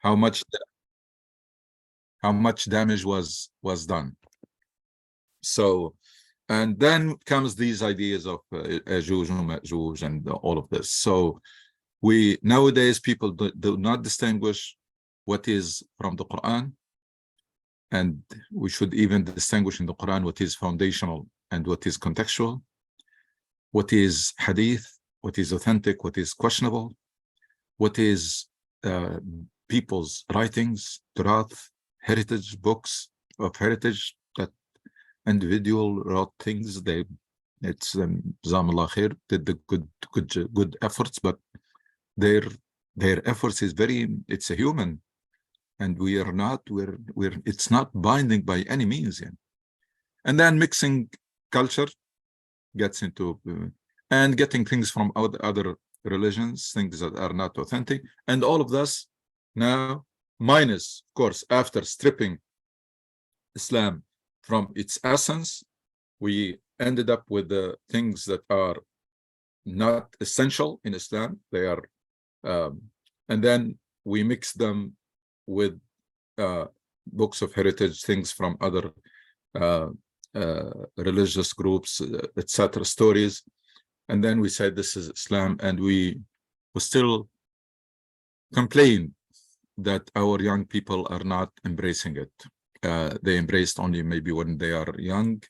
how much damage was done. So, and then comes these ideas of Ya'juj and Ma'juj and all of this. So we nowadays people do not distinguish what is from the Quran, and we should even distinguish in the Quran what is foundational and what is contextual, what is hadith, what is authentic, what is questionable, what is people's writings, turath, heritage, books of heritage that individual wrote things. It's Jazakumullah khair, did the good efforts, but their efforts is it's a human, and we're it's not binding by any means. Yeah. And then mixing culture gets into and getting things from other religions, things that are not authentic, and all of this now, minus, of course, after stripping Islam from its essence, we ended up with the things that are not essential in Islam. They are, and then we mix them with books of heritage, things from other religious groups, etc., stories, and then we said this is Islam, and we still complain that our young people are not embracing it. They embraced only maybe when they are young,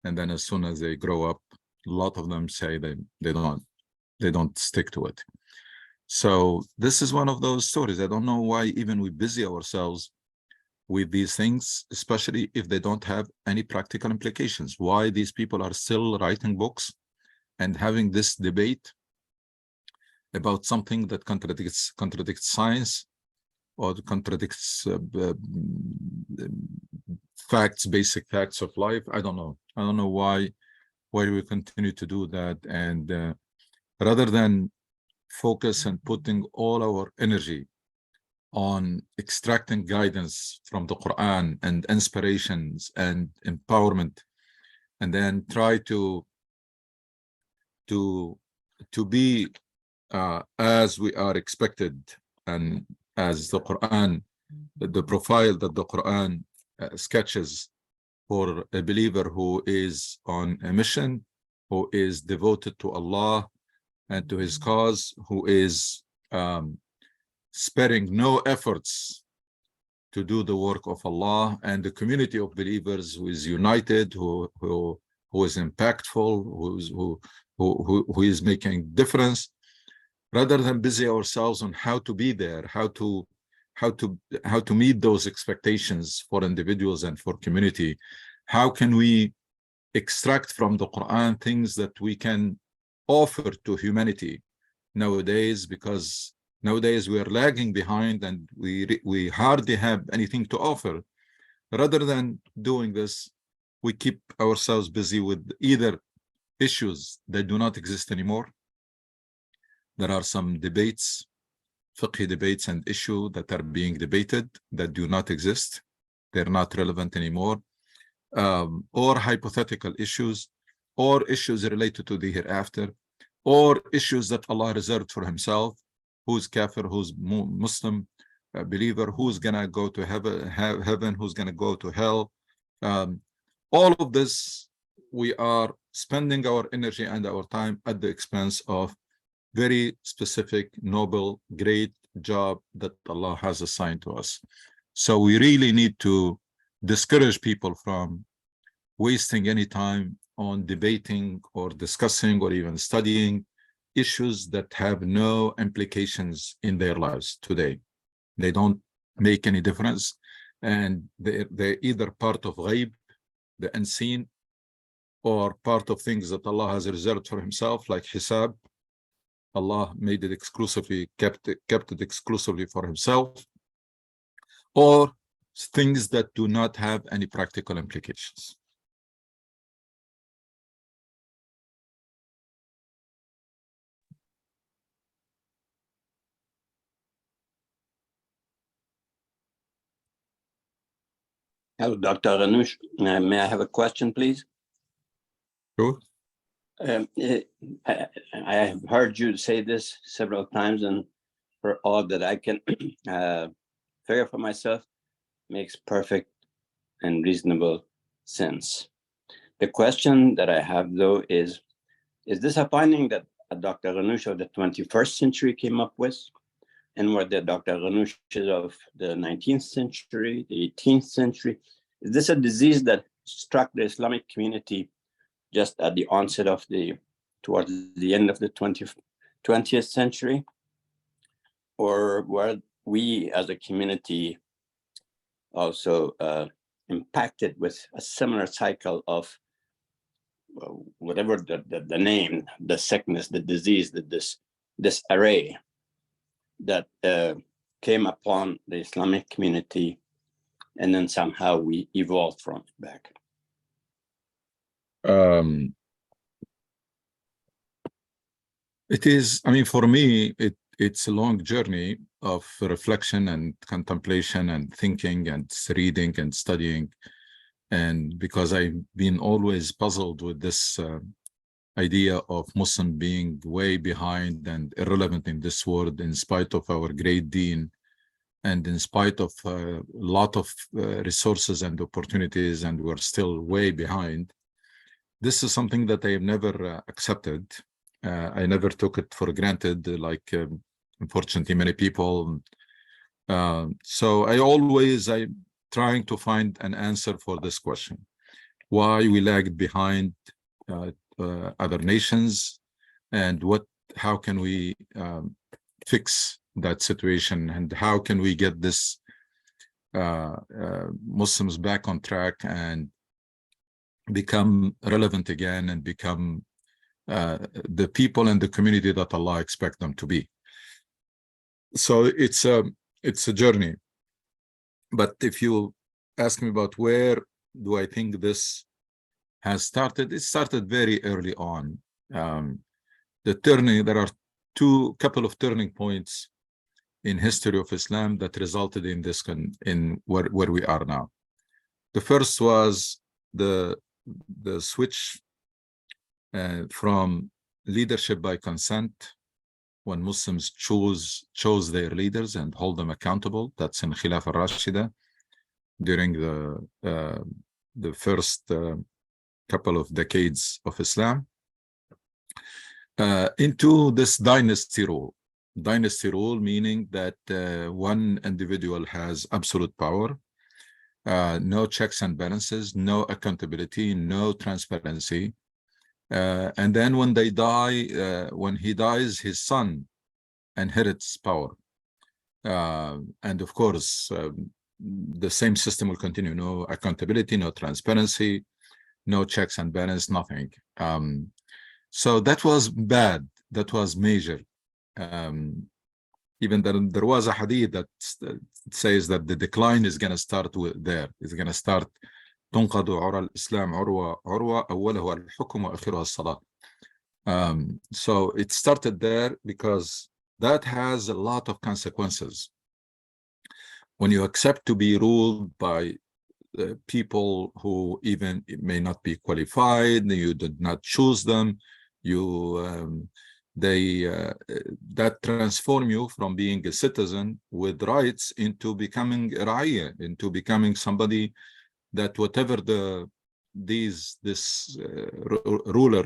and then as soon as they grow up, a lot of them say they don't stick to it. So this is one of those stories. I don't know why even we busy ourselves with these things, especially if they don't have any practical implications. Why these people are still writing books and having this debate about something that contradicts science or contradicts facts, basic facts of life. I don't know why we continue to do that, and rather than focus and putting all our energy on extracting guidance from the Quran and inspirations and empowerment, and then try to be as we are expected, and as the Quran, the profile that the Quran sketches for a believer who is on a mission, who is devoted to Allah and to his cause, who is sparing no efforts to do the work of Allah, and the community of believers who is united, who is impactful, who is making difference, rather than busy ourselves on how to be there, how to meet those expectations for individuals and for community. How can we extract from the Quran things that we can offer to humanity nowadays? Because nowadays we are lagging behind and we hardly have anything to offer. Rather than doing this, we keep ourselves busy with either issues that do not exist anymore. There are some debates, fiqh debates and issues that are being debated that do not exist. They're not relevant anymore. Or hypothetical issues, or issues related to the hereafter, or issues that Allah reserved for himself, who's kafir, who's Muslim, believer, who's gonna go to heaven, who's gonna go to hell. All of this, we are spending our energy and our time at the expense of very specific, noble, great job that Allah has assigned to us. So we really need to discourage people from wasting any time on debating or discussing or even studying issues that have no implications in their lives today. They don't make any difference, and they're either part of ghaib, the unseen, or part of things that Allah has reserved for himself, like hisab. Allah made it exclusively, kept it exclusively for himself, or things that do not have any practical implications. Hello, Dr. Ghannouch. May I have a question, please? Sure. I have heard you say this several times, and for all that I can figure for myself makes perfect and reasonable sense. The question that I have, though, is this a finding that Dr. Ghanoush of the 21st century came up with? And were the Dr. Ghanoush of the 19th century, the 18th century? Is this a disease that struck the Islamic community just at the onset of towards the end of the 20th century? Or were we as a community also impacted with a similar cycle of whatever the name, the sickness, the disease, this array that came upon the Islamic community, and then somehow we evolved from it back? It is, I mean, for me, it's a long journey of reflection and contemplation and thinking and reading and studying. And because I've been always puzzled with this idea of Muslim being way behind and irrelevant in this world, in spite of our great deen, and in spite of a lot of resources and opportunities, and we're still way behind. This is something that I have never accepted. I never took it for granted, like unfortunately many people. So I'm trying to find an answer for this question: why we lagged behind other nations, and how can we fix that situation, and how can we get this Muslims back on track and become relevant again, and become the people and the community that Allah expects them to be. So it's a journey. But if you ask me about where do I think this has started, it started very early on. There are couple of turning points in history of Islam that resulted in this, in where we are now. The first was the switch from leadership by consent, when Muslims chose their leaders and hold them accountable. That's in Khilafah al-Rashida during the first couple of decades of Islam, into this dynasty rule. Dynasty rule meaning that one individual has absolute power, no checks and balances, no accountability, no transparency. And then when they die, when he dies, his son inherits power. And of course, the same system will continue. No accountability, no transparency, no checks and balance, nothing. So that was bad. That was major. Even there was a hadith that says that the decline is going to start there. It's going to start. تنقض عرى الإسلام عروة أوله الحكم وآخرها الصلاة. So it started there because that has a lot of consequences. When you accept to be ruled by people who even may not be qualified, you did not choose them, that transform you from being a citizen with rights into becoming a ra'iyah, into becoming somebody that whatever this ruler,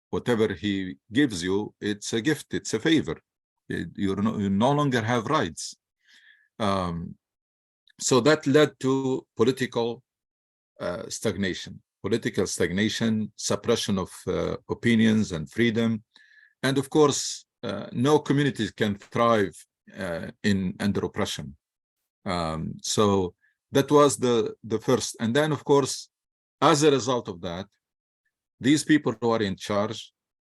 whatever he gives you, it's a gift, it's a favor. You no longer have rights. So that led to political stagnation, suppression of opinions and freedom. And of course, no communities can thrive under oppression. So that was the first. And then, of course, as a result of that, these people who are in charge,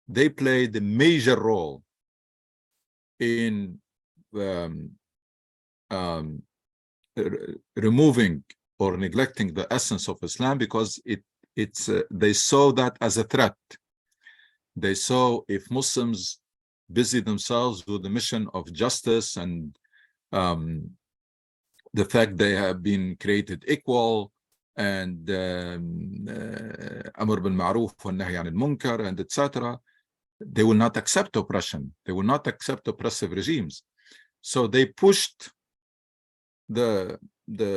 they played a major role in removing or neglecting the essence of Islam, because they saw that as a threat. They saw if Muslims busy themselves with the mission of justice and the fact they have been created equal, and Amr bil Ma'ruf wa Nahy anil Munkar, and etc., they will not accept oppression. They will not accept oppressive regimes. So they pushed the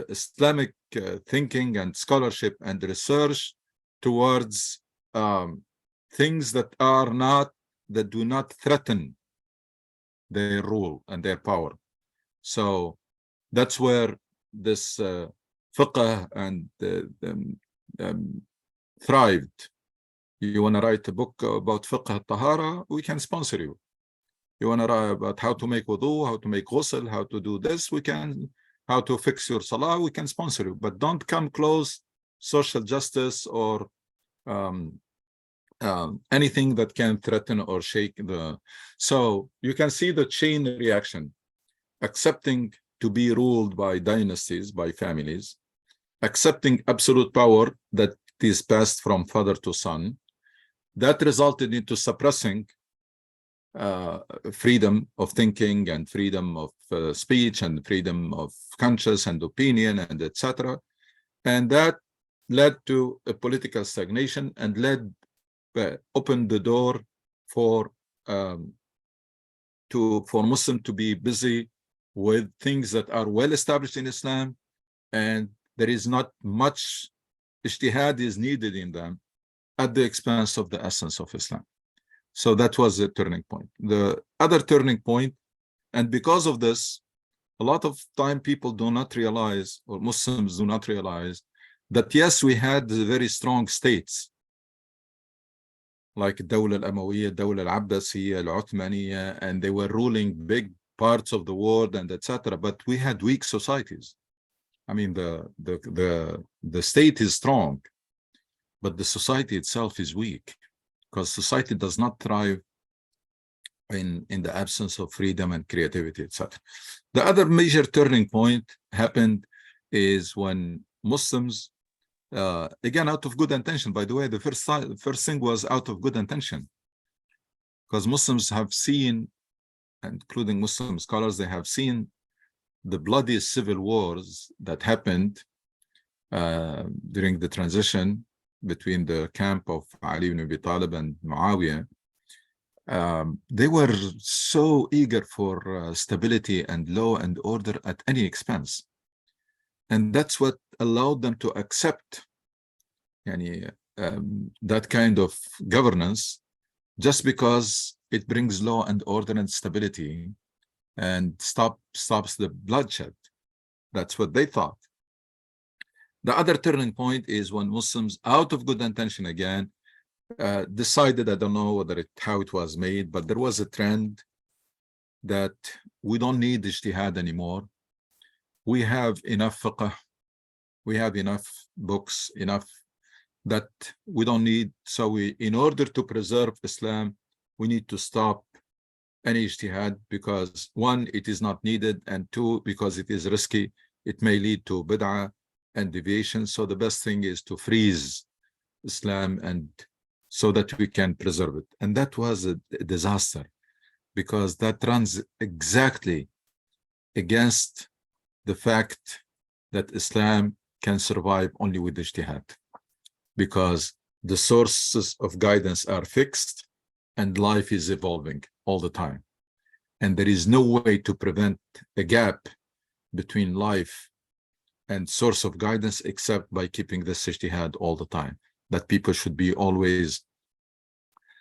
Islamic thinking and scholarship and research towards things that do not threaten their rule and their power. So that's where this fiqh and thrived. You want to write a book about fiqh al-tahara, we can sponsor you. You want to write about how to make wudu, how to make ghusl, how to do this, we can. How to fix your salah, we can sponsor you. But don't come close social justice or anything that can threaten or shake the. So you can see the chain reaction. Accepting to be ruled by dynasties, by families, accepting absolute power that is passed from father to son, that resulted into suppressing freedom of thinking and freedom of speech and freedom of conscience and opinion and etc. And that led to a political stagnation and opened the door for Muslims to be busy with things that are well established in Islam, and there is not much ijtihad is needed in them at the expense of the essence of Islam. So that was the turning point. The other turning point, and because of this, a lot of time people do not realize, or Muslims do not realize, that yes, we had very strong states like Dawla al-Amawiyya, Dawla al-Abbasiyya, al-Uthmaniyya, and they were ruling big parts of the world and etc. But we had weak societies. I mean, the state is strong, but the society itself is weak, because society does not thrive in the absence of freedom and creativity, etc. The other major turning point happened is when Muslims, again, out of good intention, by the way, the first thing was out of good intention, because Muslims have seen, including Muslim scholars, they have seen the bloody civil wars that happened during the transition between the camp of Ali ibn Abi Talib and Muawiyah. They were so eager for stability and law and order at any expense. And that's what allowed them to accept that kind of governance, just because it brings law and order and stability and stops the bloodshed. That's what they thought. The other turning point is when Muslims, out of good intention again, decided, I don't know how it was made, but there was a trend that we don't need ijtihad anymore. We have enough fiqh, we have enough books, enough that we don't need. So in order to preserve Islam, we need to stop any ijtihad, because one, it is not needed, and two, because it is risky, it may lead to bid'ah and deviation. So the best thing is to freeze Islam, and so that we can preserve it. And that was a disaster, because that runs exactly against the fact that Islam can survive only with ijtihad, because the sources of guidance are fixed and life is evolving all the time. And there is no way to prevent a gap between life and source of guidance except by keeping this ijtihad all the time. That people should be always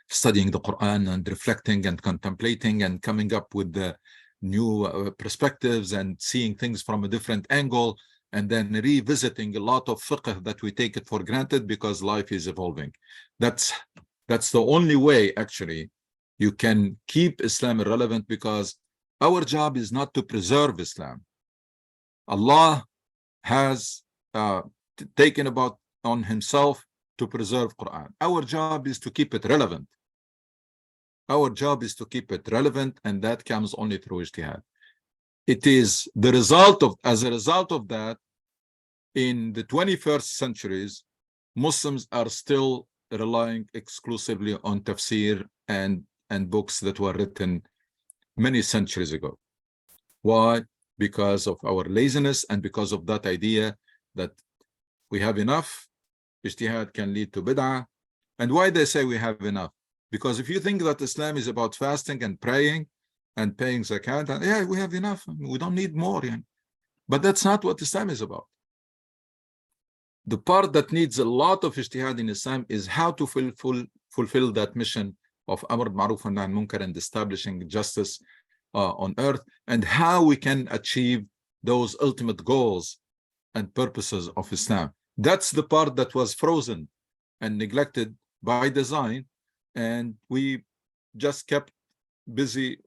studying the Quran and reflecting and contemplating and coming up with the new perspectives and seeing things from a different angle, and then revisiting a lot of fiqh that we take it for granted because life is evolving. That's the only way, actually, you can keep Islam relevant, because our job is not to preserve Islam. Allah has taken on himself to preserve Quran. Our job is to keep it relevant. Our job is to keep it relevant, and that comes only through ijtihad. It is the result of, as a result of that, in the 21st centuries, Muslims are still relying exclusively on tafsir and books that were written many centuries ago. Why? Because of our laziness, and because of that idea that we have enough, ijtihad can lead to bid'ah. And why they say we have enough? Because if you think that Islam is about fasting and praying and paying zakat, yeah, we have enough. We don't need more. But that's not what Islam is about. The part that needs a lot of ijtihad in Islam is how to fulfill that mission of Amr Ma'ruf and Nahy Munkar and establishing justice on earth, and how we can achieve those ultimate goals and purposes of Islam. That's the part that was frozen and neglected by design, and we just kept busy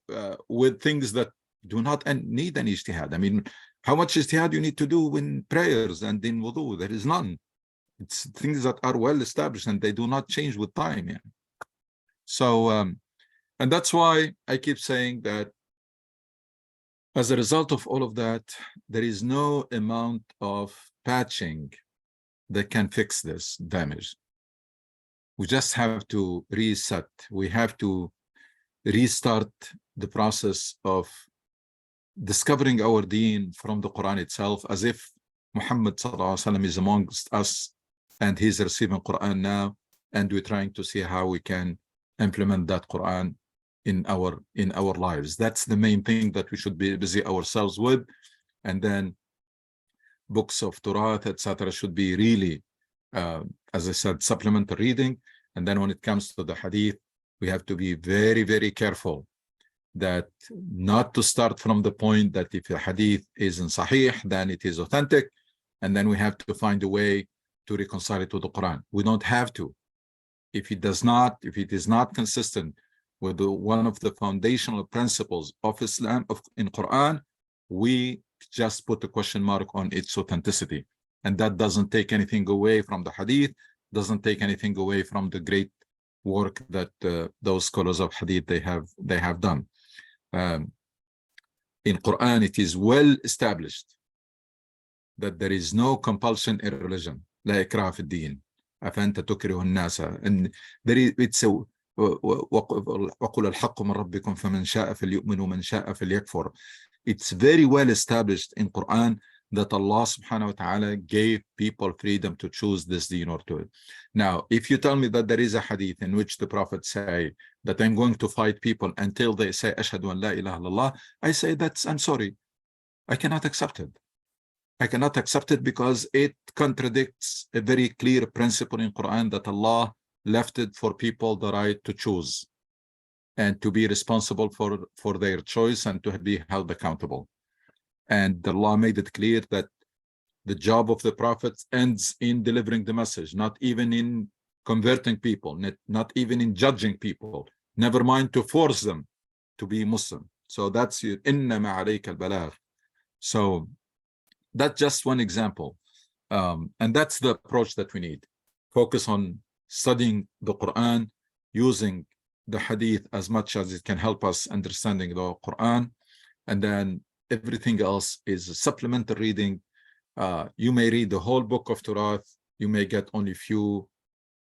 with things that do not need any ijtihad. I mean, how much ijtihad you need to do in prayers and in wudu? There is none. It's things that are well established and they do not change with time. Yeah. So, and that's why I keep saying that as a result of all of that, there is no amount of patching that can fix this damage. We just have to reset. We have to restart the process of discovering our deen from the Quran itself, as if Muhammad ﷺ is amongst us and he's receiving Quran now, and we're trying to see how we can implement that Quran in our lives. That's the main thing that we should be busy ourselves with. And then books of Turath, etc., should be really, as I said, supplementary reading. And then when it comes to the Hadith, we have to be very, very careful that not to start from the point that if a Hadith is in Sahih, then it is authentic, and then we have to find a way to reconcile it to the Quran. We don't have to. If it is not consistent with one of the foundational principles of Islam in Quran, we just put a question mark on its authenticity, and that doesn't take anything away from the Hadith, doesn't take anything away from the great work that those scholars of Hadith they have done. In Quran, it is well established that there is no compulsion in religion. لا إكراه في الدين أفأنت تكره الناس. And there is, it's a وقل الحق من ربكم فمن شاء فليؤمن ومن شاء فليكفر. It's very well established in Quran that Allah subhanahu wa ta'ala gave people freedom to choose this deen or to it. Now, if you tell me that there is a hadith in which the Prophet say that I'm going to fight people until they say Ashhadu an la ilaha illallah, I say I'm sorry, I cannot accept it. I cannot accept it because it contradicts a very clear principle in Quran that Allah left it for people the right to choose and to be responsible for their choice and to be held accountable. And Allah made it clear that the job of the Prophet ends in delivering the message, not even in converting people, not even in judging people, never mind to force them to be Muslim. So that's your innama alayka al-balagh. So that's just one example. And that's the approach that we need. Focus on studying the Quran, using the Hadith as much as it can help us understanding the Quran, and then everything else is supplementary reading. You may read the whole book of Turath, you may get only few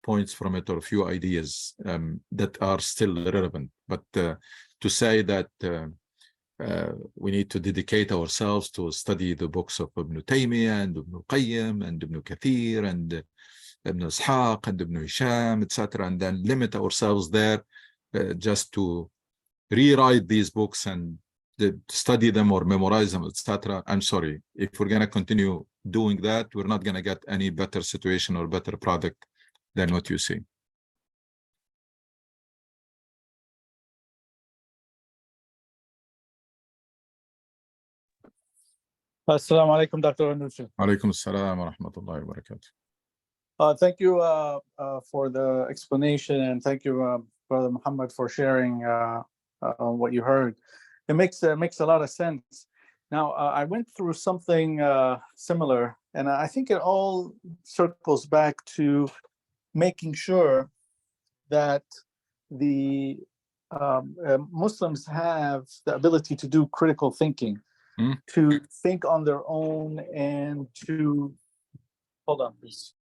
points from it or a few ideas that are still relevant. But to say that we need to dedicate ourselves to study the books of Ibn Taymiyyah and Ibn Qayyim and Ibn Kathir and Ibn Ishaq and Ibn Hisham, etc., and then limit ourselves there just to rewrite these books and study them or memorize them, etc. I'm sorry, if we're going to continue doing that, we're not going to get any better situation or better product than what you see. Assalamu alaikum, Dr. Anusha. Alaikum assalam wa rahmatullahi wa barakatuh. Thank you for the explanation, and thank you, Brother Muhammad, for sharing what you heard. It makes a lot of sense. Now, I went through something similar, and I think it all circles back to making sure that the Muslims have the ability to do critical thinking, to think on their own, and to hold on, please.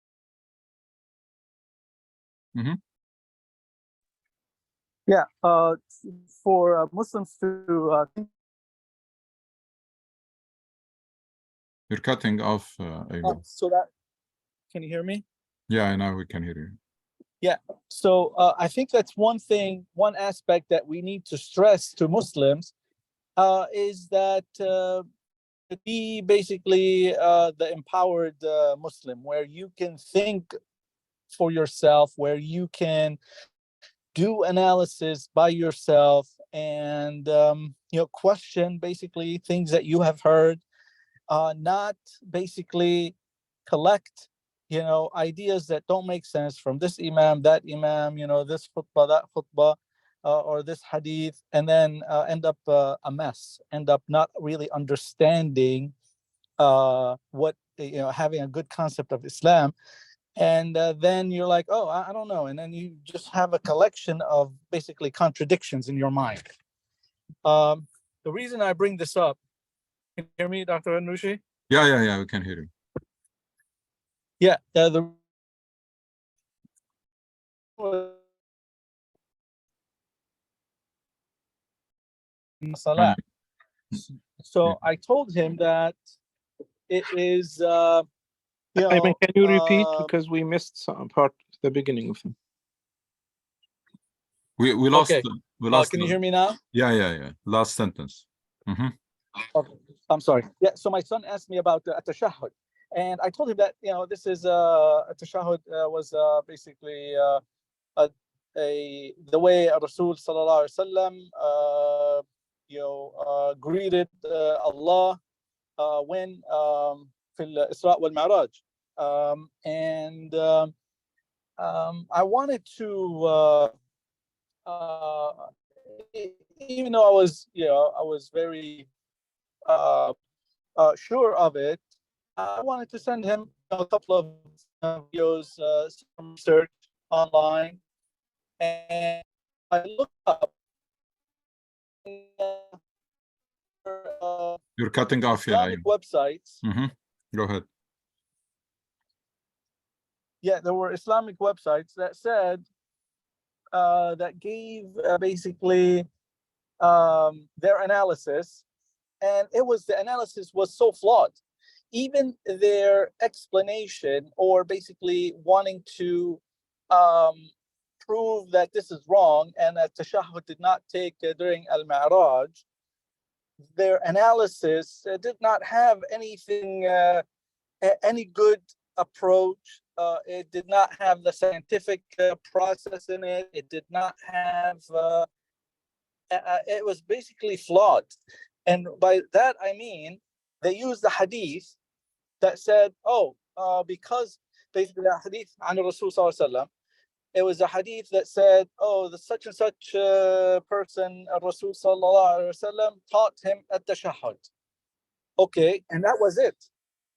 Yeah, for Muslims to think. You're cutting off. So that, can you hear me? Yeah, now we can hear you. Yeah, so I think that's one aspect that we need to stress to Muslims is that be basically the empowered Muslim, where you can think for yourself, where you can do analysis by yourself, and question basically things that you have heard, not basically collect ideas that don't make sense from this imam, that imam, this khutbah, that khutbah, or this hadith, and then end up a mess, end up not really understanding what, having a good concept of Islam. And then you're like, oh, I don't know. And then you just have a collection of basically contradictions in your mind. The reason I bring this up, can you hear me, Dr. Anushi? Yeah, we can hear you. Yeah, Salah. So I told him that it is, Ayman, can you repeat, because we missed some part, the beginning of them. We lost. Okay. We lost. Can you hear me now? Yeah. Last sentence. Okay. I'm sorry. Yeah. So my son asked me about at-tashahhud, and I told him that this is at-tashahhud was basically the way Rasul sallallahu alaihi wasallam greeted Allah when في الإسراء والمعراج, and I wanted to even though I was very sure of it, I wanted to send him a couple of videos, some research online, and I looked up. You're cutting off here. Islamic websites. Go ahead. Yeah, there were Islamic websites that said that gave basically their analysis, and the analysis was so flawed. Even their explanation, or basically wanting to prove that this is wrong and that tashahhud did not take during al-Mi'raj, their analysis did not have anything, any good approach. It did not have the scientific process in it. It did not have, it was basically flawed. And by that, I mean, they used the hadith that said, because basically the hadith on Rasul sallallahu alaihi wasallam, it was a hadith that said, the such and such person, Rasul sallallahu alaihi wasallam, taught him at-tashahhud. Okay, and that was it.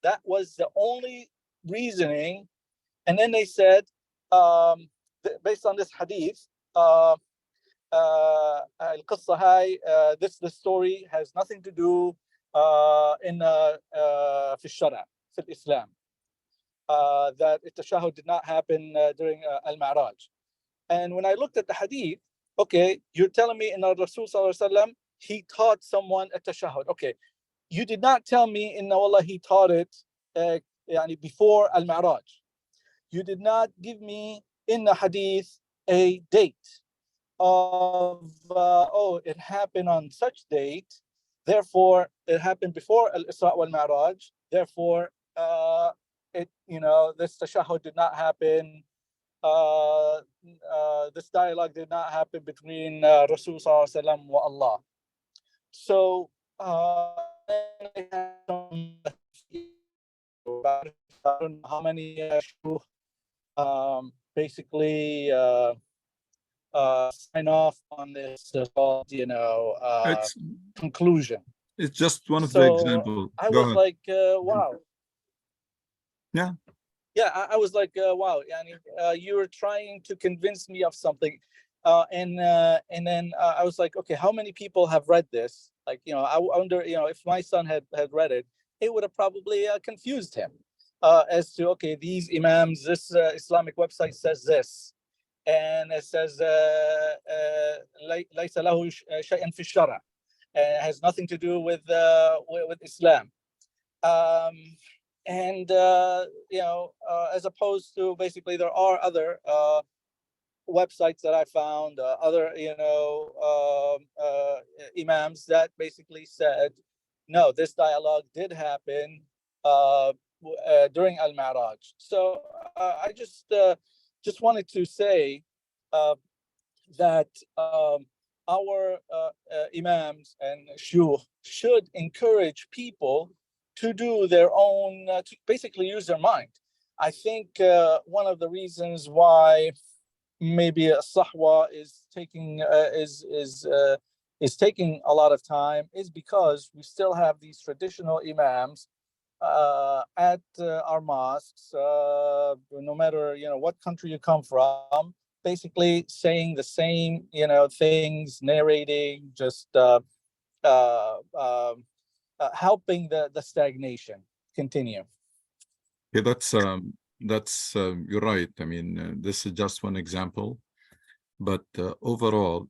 That was the only reasoning. And then they said, based on this hadith, al-qissa hay, this story has nothing to do in fi shara, fi Islam. That at-tashahhud did not happen during al-Mi'raj. And when I looked at the hadith, okay, you're telling me in Rasul sallallahu alaihi wasallam, he taught someone at-tashahhud. Okay, you did not tell me in Wallah he taught it before al-Mi'raj. You did not give me in the hadith a date of it happened on such date, therefore it happened before al-Isra wal-Mi'raj, therefore this tashahhud did not happen, this dialogue did not happen between Rasul sallallahu alaihi wasallam wa Allah. So I don't know how many basically sign off on this conclusion. It's just one of the examples. I was like, wow. Yeah. I was like, wow, you were trying to convince me of something, and then I was like, okay, how many people have read this? Like, I wonder, if my son had read it, it would have probably confused him as to, okay, these imams, this Islamic website says this, and it says ليس له شيء في الشرع, it has nothing to do with Islam. And as opposed to, basically, there are other websites that I found, other imams that basically said no, this dialogue did happen during Al-Mi'raj. So I just wanted to say that our imams and shuyukh should encourage people to do their own, to basically use their mind. I think one of the reasons why maybe Sahwa is taking taking a lot of time is because we still have these traditional imams at our mosques, no matter what country you come from, basically saying the same things, narrating, just helping the stagnation continue. Yeah, that's you're right. I mean, this is just one example, but overall,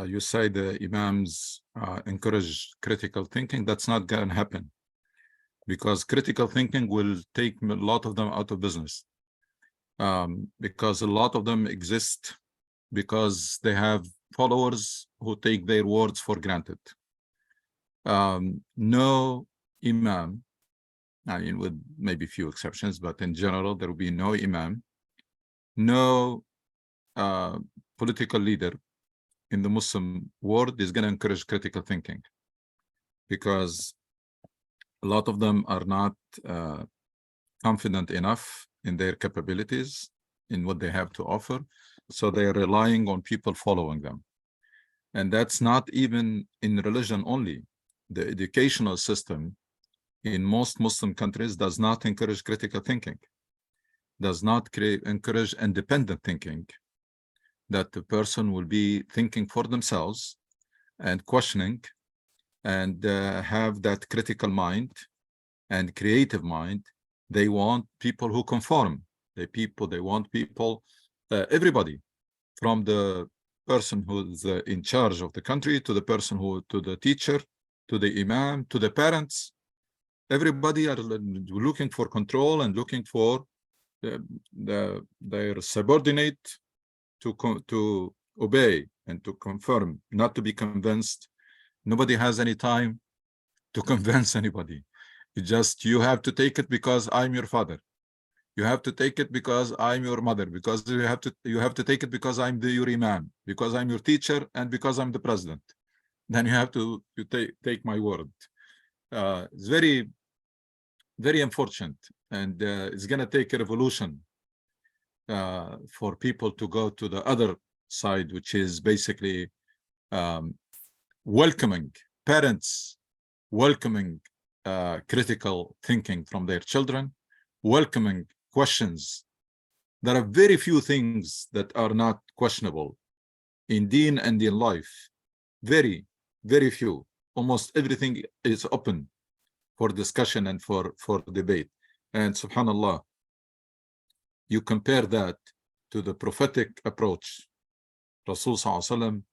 you say the imams encourage critical thinking. That's not going to happen, because critical thinking will take a lot of them out of business, because a lot of them exist because they have followers who take their words for granted. No imam, I mean, with maybe few exceptions, but in general, there will be no imam, no political leader in the Muslim world is going to encourage critical thinking, because a lot of them are not confident enough in their capabilities, in what they have to offer. So they're relying on people following them. And that's not even in religion only. The educational system in most Muslim countries does not encourage critical thinking, does not encourage independent thinking, that the person will be thinking for themselves and questioning and have that critical mind and creative mind. They want people who conform. They want people, everybody, from the person who's in charge of the country to the person to the teacher, to the imam, to the parents. Everybody are looking for control and looking for their subordinate to obey and to confirm, not to be convinced. Nobody has any time to convince anybody. You have to take it because I'm your father. You have to take it because I'm your mother, because you have to take it because I'm your imam, because I'm your teacher, and because I'm the president. Then you have to take my word. It's very, very unfortunate, and it's going to take a revolution for people to go to the other side, which is basically welcoming parents, welcoming critical thinking from their children, welcoming questions. There are very few things that are not questionable in deen and in life. Very, very few. Almost everything is open for discussion and for debate. And subhanallah, you compare that to the prophetic approach Rasul Sallallahu Alaihi Wasallam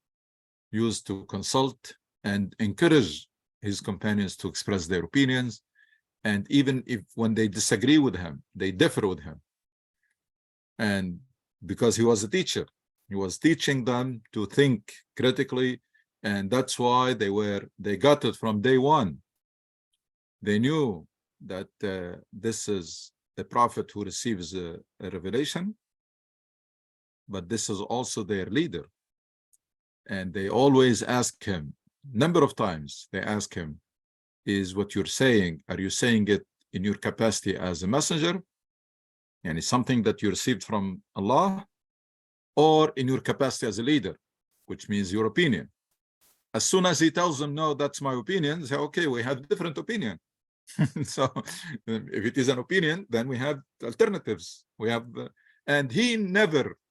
used to consult and encourage his companions to express their opinions, and even if when they disagree with him, they differ with him. And because he was a teacher, he was teaching them to think critically, and that's why they got it from day one. They knew that this is the prophet who receives a revelation, but this is also their leader. And they always ask him, number of times they ask him, is what you're saying, are you saying it in your capacity as a messenger, and it's something that you received from Allah, or in your capacity as a leader, which means your opinion? As soon as he tells them, no, that's my opinion, they say, okay, we have different opinion. So if it is an opinion, then we have alternatives. We have, and he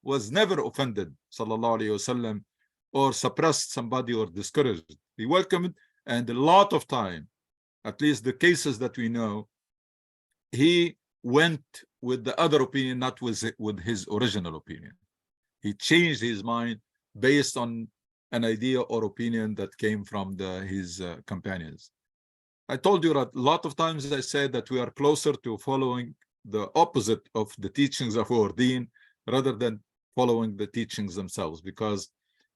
was never offended, sallallahu alaihi wasallam, or suppressed somebody or discouraged. He welcomed, and a lot of time, at least the cases that we know, he went with the other opinion, not with his original opinion. He changed his mind based on an idea or opinion that came from his companions. I told you that a lot of times I said that we are closer to following the opposite of the teachings of our deen rather than following the teachings themselves, because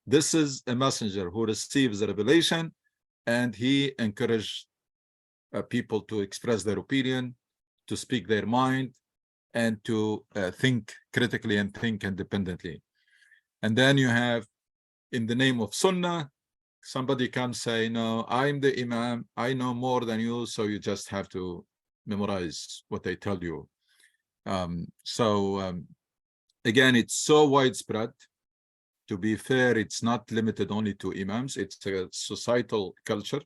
this is a messenger who receives a revelation, and he encouraged people to express their opinion, to speak their mind, and to think critically and think independently. And then you have, in the name of Sunnah, somebody can say, no, I'm the Imam, I know more than you, so you just have to memorize what I tell you. Again, it's so widespread. To be fair, it's not limited only to Imams, it's a societal culture.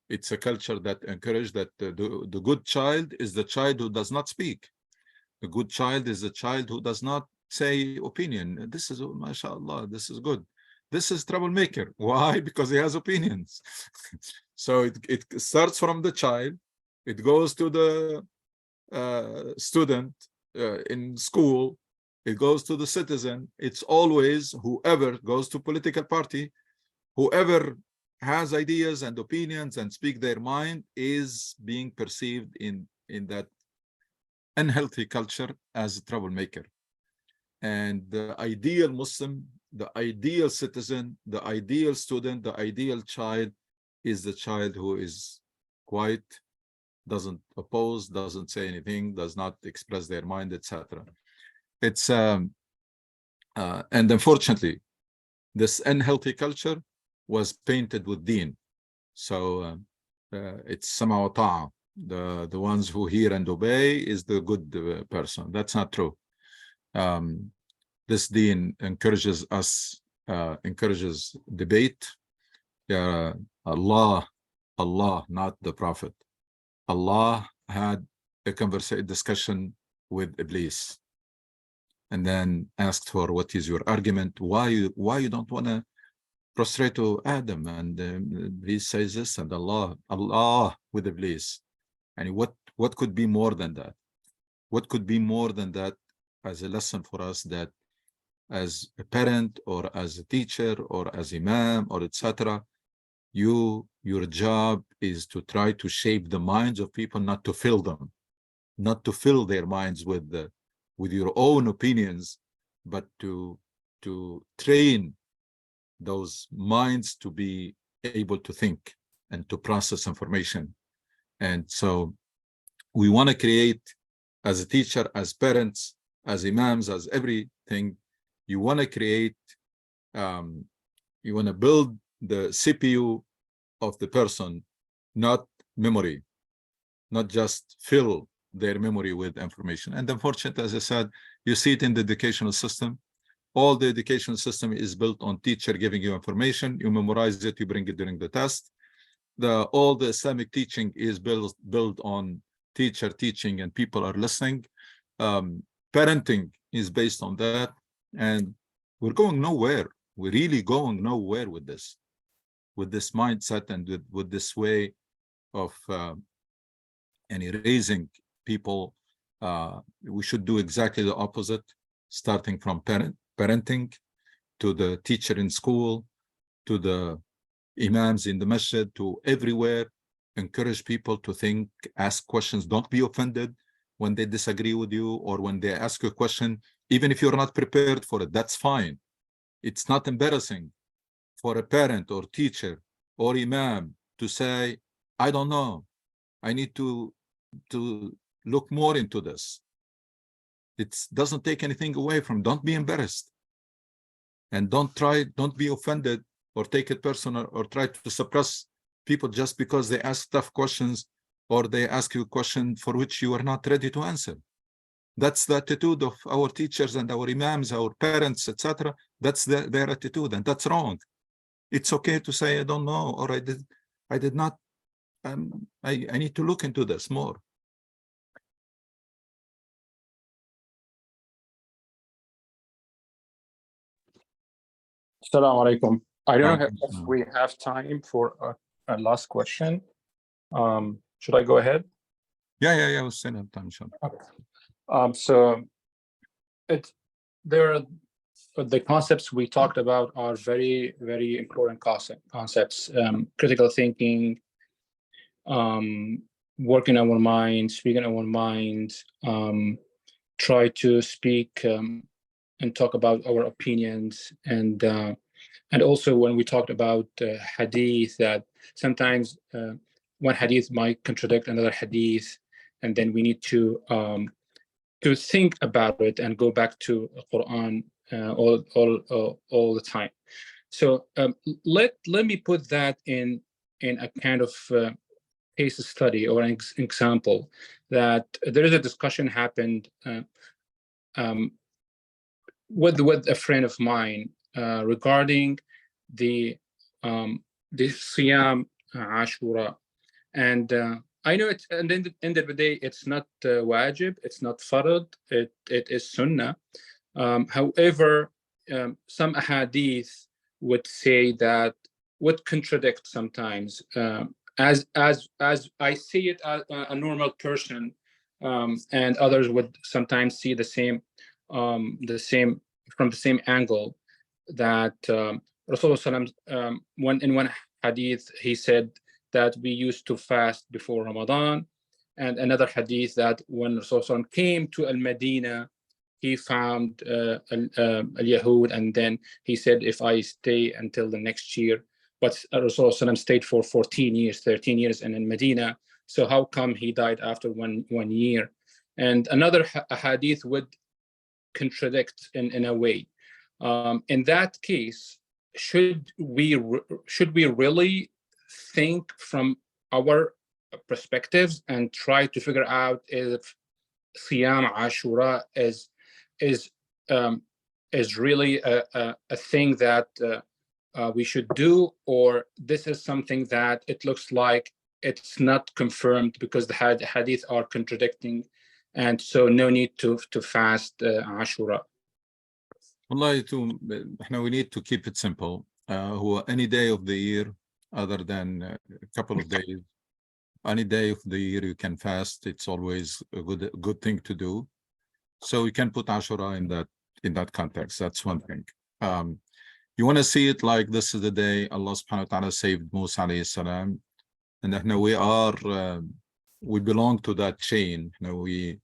It's a culture that encourages that the good child is the child who does not speak. The good child is the child who does not say opinion. This is, mashallah, this is good. This is troublemaker. Why? Because he has opinions. So it starts from the child. It goes to the student in school. It goes to the citizen. It's always whoever goes to political party, whoever has ideas and opinions and speak their mind is being perceived in that unhealthy culture as a troublemaker. And the ideal Muslim, the ideal citizen, the ideal student, the ideal child is the child who is quiet, doesn't oppose, doesn't say anything, does not express their mind, etc. It's and unfortunately, this unhealthy culture was painted with deen. So it's sama wa ta'a. The ones who hear and obey is the good person. That's not true. This deen encourages us, encourages debate. Allah, not the Prophet. Allah had a discussion with Iblis, and then asked for, what is your argument? Why you don't want to prostrate to Adam? And Iblis says this, and Allah with Iblis. And what could be more than that? What could be more than that as a lesson for us, that as a parent or as a teacher or as imam or etc., your job is to try to shape the minds of people, not to fill them, not to fill their minds with your own opinions, but to train those minds to be able to think and to process information. And so we want to create, as a teacher, as parents, as imams, as everything, you want to create, you want to build the CPU of the person, not memory, not just fill their memory with information. And unfortunately, as I said, you see it in the educational system. All the educational system is built on teacher giving you information, you memorize it, you bring it during the test. All the Islamic teaching is built on teacher teaching and people are listening. Parenting is based on that, and we're going nowhere. We're really going nowhere with this mindset and with this way of raising people. We should do exactly the opposite, starting from parenting, to the teacher in school, to the imams in the masjid, to everywhere. Encourage people to think, ask questions. Don't be offended when they disagree with you or when they ask you a question, even if you're not prepared for it. That's fine. It's not embarrassing for a parent or teacher or imam to say, I don't know, I need to look more into this. It doesn't take anything away from, don't be embarrassed. And don't be offended or take it personal or try to suppress people just because they ask tough questions or they ask you a question for which you are not ready to answer. That's the attitude of our teachers and our imams, our parents, etc. That's their attitude, and that's wrong. It's okay to say, I don't know, or I did not, I need to look into this more. Assalamu alaikum. I don't know if we have time for a last question. Should I go ahead? Yeah. We'll send time. Okay. So the concepts we talked about are very, very important concepts. Critical thinking, working our mind, speaking our mind, try to speak and talk about our opinions, and also when we talked about hadith, that sometimes one hadith might contradict another hadith, and then we need to think about it and go back to the Quran all the time. So let me put that in a kind of case study or an example, that there is a discussion happened with a friend of mine regarding the Siyam Ashura, and I know it's, and in the end of the day, it's not wajib, it's not farad, it is sunnah. However, some ahadith would say that, would contradict sometimes. As I see it as a normal person, and others would sometimes see the same from the same angle, that Rasulullah in one hadith he said that we used to fast before Ramadan, and another hadith that when Rasulullah came to Al-Madinah, he found Al-Yahud, and then he said, if I stay until the next year, but Rasulullah stayed for 14 years, 13 years in Medina, so how come he died after one year? And another hadith would contradict in a way. In that case, should we really think from our perspectives and try to figure out if Siyam Ashura is really a thing that we should do, or this is something that it looks like it's not confirmed because the hadith are contradicting, and so no need to fast Ashura? Wallahi, we need to keep it simple. هو any day of the year other than a couple of days, any day of the year you can fast. It's always a good thing to do. So you can put Ashura in that context. That's one thing. You want to see it like this is the day Allah subhanahu wa ta'ala saved Musa alayhi salam, and we belong to that chain. We,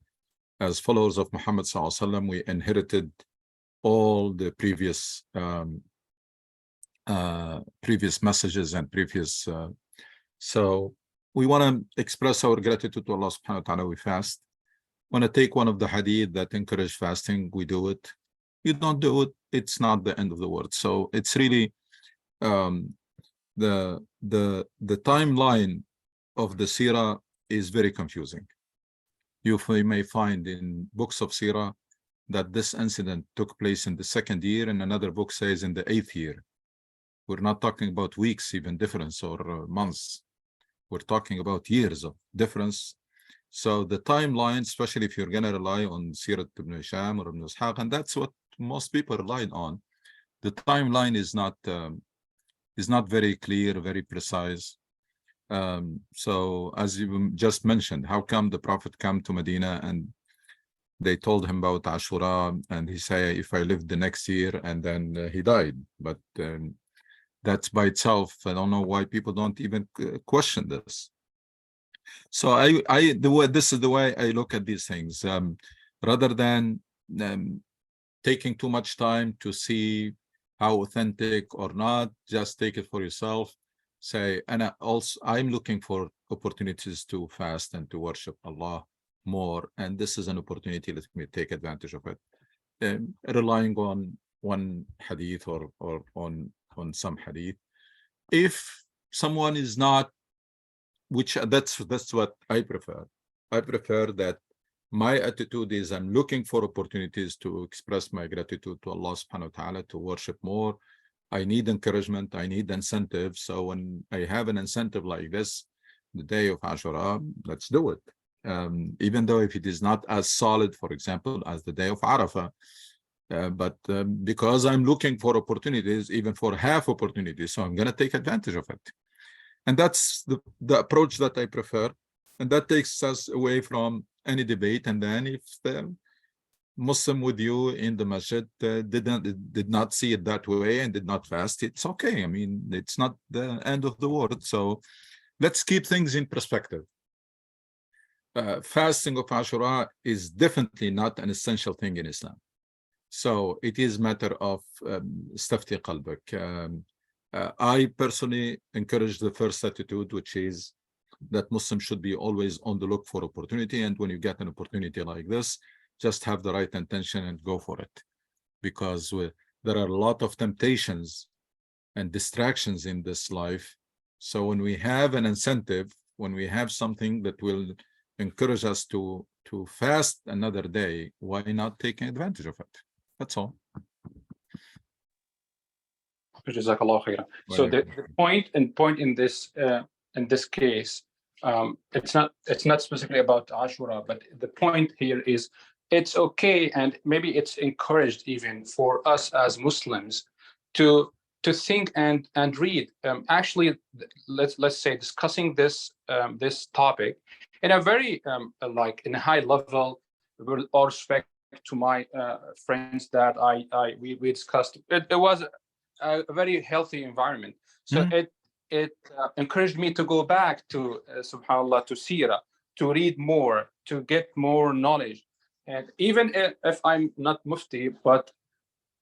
as followers of Muhammad sallallahu alaihi wasallam, we inherited all the previous messages and previous. So we want to express our gratitude to Allah subhanahu wa ta'ala. We fast. Want to take one of the hadith that encourage fasting, we do it. You don't do it, it's not the end of the world. So it's really the timeline of the seerah is very confusing. You may find in books of seerah that this incident took place in the 2nd year, and another book says in the 8th year. We're not talking about weeks even difference or months. We're talking about years of difference. So the timeline, especially if you're going to rely on Sirat ibn Hisham or ibn Ishaq, and that's what most people relied on, the timeline is not very clear, very precise. So as you just mentioned, how come the Prophet came to Medina and they told him about Ashura, and he said, if I lived the next year, and then he died. But that's by itself, I don't know why people don't even question this. So this is the way I look at these things. Rather than taking too much time to see how authentic or not, just take it for yourself. Say, and also I'm looking for opportunities to fast and to worship Allah more, and this is an opportunity. Let me take advantage of it. Relying on one hadith or on some hadith. If someone is not, which that's what I prefer. I prefer that my attitude is I'm looking for opportunities to express my gratitude to Allah subhanahu wa ta'ala, to worship more. I need encouragement, I need incentive. So when I have an incentive like this, the day of Ashura, let's do it. Even though if it is not as solid, for example, as the day of Arafah, but because I'm looking for opportunities, even for half opportunities, so I'm going to take advantage of it. And that's the approach that I prefer. And that takes us away from any debate. And then if the Muslim with you in the masjid did not see it that way and did not fast, it's okay. I mean, it's not the end of the world. So let's keep things in perspective. Fasting of Ashura is definitely not an essential thing in Islam. So it is a matter of stafti qalbak. I personally encourage the first attitude, which is that Muslims should be always on the look for opportunity. And when you get an opportunity like this, just have the right intention and go for it. Because there are a lot of temptations and distractions in this life. So when we have an incentive, when we have something that will encourage us to fast another day, why not taking advantage of it? That's all. Jazakallah khairan. So the point in this case, it's not specifically about Ashura, but the point here is it's okay, and maybe it's encouraged even for us as Muslims to think and read. Actually, let's say discussing this this topic in a very like in a high level, with all respect to my friends that we discussed. It was a very healthy environment. So it encouraged me to go back to subhanallah, to Sirah, to read more, to get more knowledge. And even if I'm not mufti, but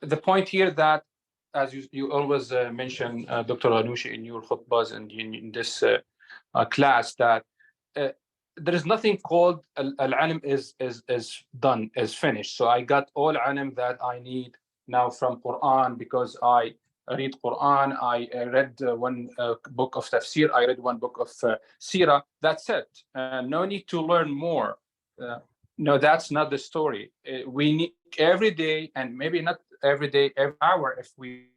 the point here that, as you always mention, Dr. Anoush, in your khutbahs and in this class, that there is nothing called al-ilm is done, is finished. So I got all ilm that I need now from Quran, because I read Quran, I read one book of tafsir, I read one book of Sirah. That's it. No need to learn more. No, that's not the story. We need every day, and maybe not every day, every hour, if we